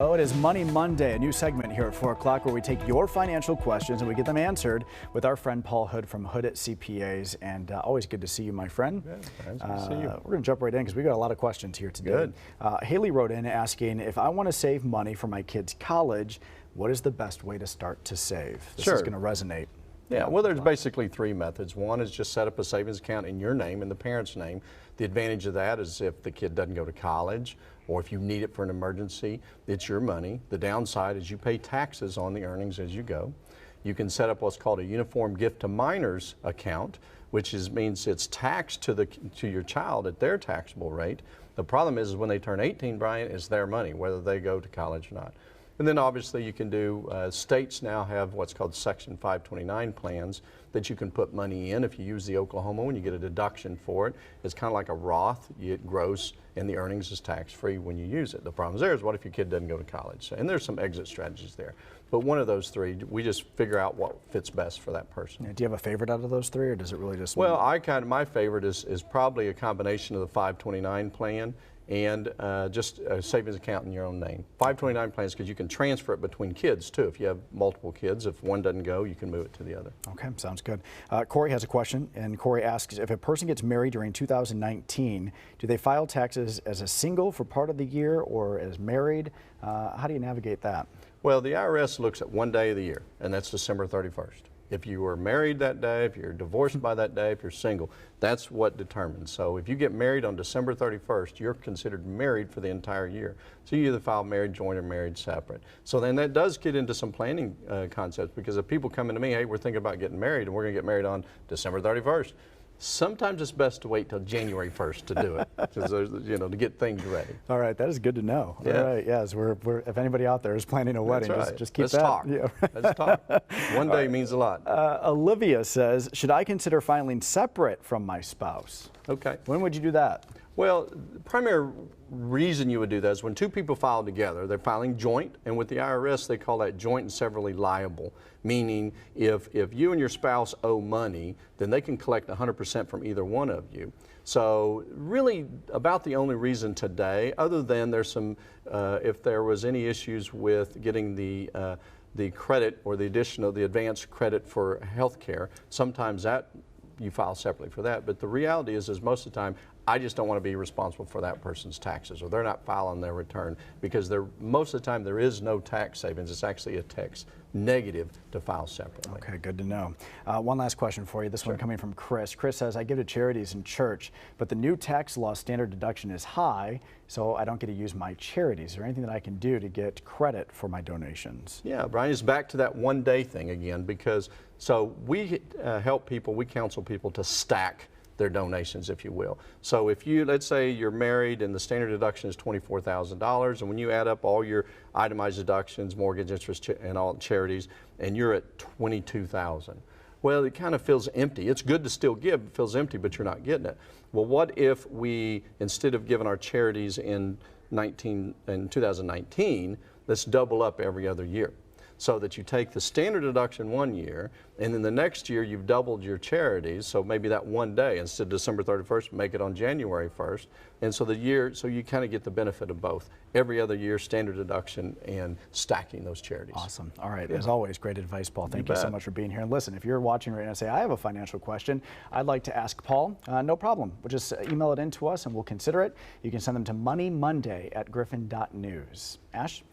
Oh, it is Money Monday, a new segment here at 4 o'clock where we take your financial questions and we get them answered with our friend Paul Hood from Hood at CPAs. And always good to see you, my friend. Good to see you. We're going to jump right in because we got a lot of questions here today. Good. Haley wrote in asking, if I want to save money for my kids' college, what is the best way to start to save? This is going to resonate. Yeah, well, there's basically three methods. One is just set up a savings account in your name and the parent's name. The advantage of that is if the kid doesn't go to college or if you need it for an emergency, it's your money. The downside is you pay taxes on the earnings as you go. You can set up what's called a uniform gift to minors account, which means it's taxed to your child at their taxable rate. The problem is when they turn 18, Brian, it's their money, whether they go to college or not. And then obviously you can do, states now have what's called Section 529 plans that you can put money in. If you use the Oklahoma one, you get a deduction for it. It's kind of like a Roth. It grows and the earnings is tax-free when you use it. The problem there is what if your kid doesn't go to college? And there's some exit strategies there. But one of those three, we just figure out what fits best for that person. Yeah, do you have a favorite out of those three, or does it really just... Well, my favorite is probably a combination of the 529 plan and just a savings account in your own name. 529 plans because you can transfer it between kids too. If you have multiple kids, if one doesn't go, you can move it to the other. Okay, sounds good. Corey has a question, and Corey asks, if a person gets married during 2019, do they file taxes as a single for part of the year or as married? How do you navigate that? Well, the IRS looks at one day of the year, and that's December 31st. If you were married that day, if you're divorced by that day, if you're single, that's what determines. So if you get married on December 31st, you're considered married for the entire year. So you either file married, joint, or married separate. So then that does get into some planning concepts, because if people come into me, hey, we're thinking about getting married and we're going to get married on December 31st. Sometimes it's best to wait till January 1st to do it, because to get things ready. All right, that is good to know. Yeah. All right, yes, if anybody out there is planning a wedding, right. just keep Let's that. talk. Yeah. Let's talk. One day means a lot. Olivia says, should I consider filing separate from my spouse? Okay. When would you do that? Well, the primary reason you would do that is when two people file together, they're filing joint, and with the IRS they call that joint and severally liable, meaning if you and your spouse owe money, then they can collect 100% from either one of you. So really about the only reason today, other than there's some, if there was any issues with getting the credit or the advanced credit for health care, sometimes that you file separately for that. But the reality is most of the time, I just don't want to be responsible for that person's taxes, or they're not filing their return, because most of the time there is no tax savings. It's actually a tax negative to file separately. Okay, good to know. One last question for you. This one coming from Chris. Chris says, I give to charities in church, but the new tax law standard deduction is high, so I don't get to use my charities. Is there anything that I can do to get credit for my donations? Yeah, Brian, it's back to that one day thing again, because so we help people, we counsel people to stack their donations, if you will. So if let's say you're married and the standard deduction is $24,000, and when you add up all your itemized deductions, mortgage, interest, and all charities, and you're at $22,000, well, it kind of feels empty. It's good to still give, it feels empty, but you're not getting it. Well, what if we, instead of giving our charities in 2019, let's double up every other year, so that you take the standard deduction one year, and then the next year you've doubled your charities, so maybe that one day, instead of December 31st, make it on January 1st, and so you kind of get the benefit of both. Every other year, standard deduction and stacking those charities. Awesome. All right, as always, great advice, Paul. Thank you so much for being here. And listen, if you're watching right now and say, I have a financial question I'd like to ask Paul, no problem. We'll just email it in to us and we'll consider it. You can send them to moneymonday@griffin.news. Ash?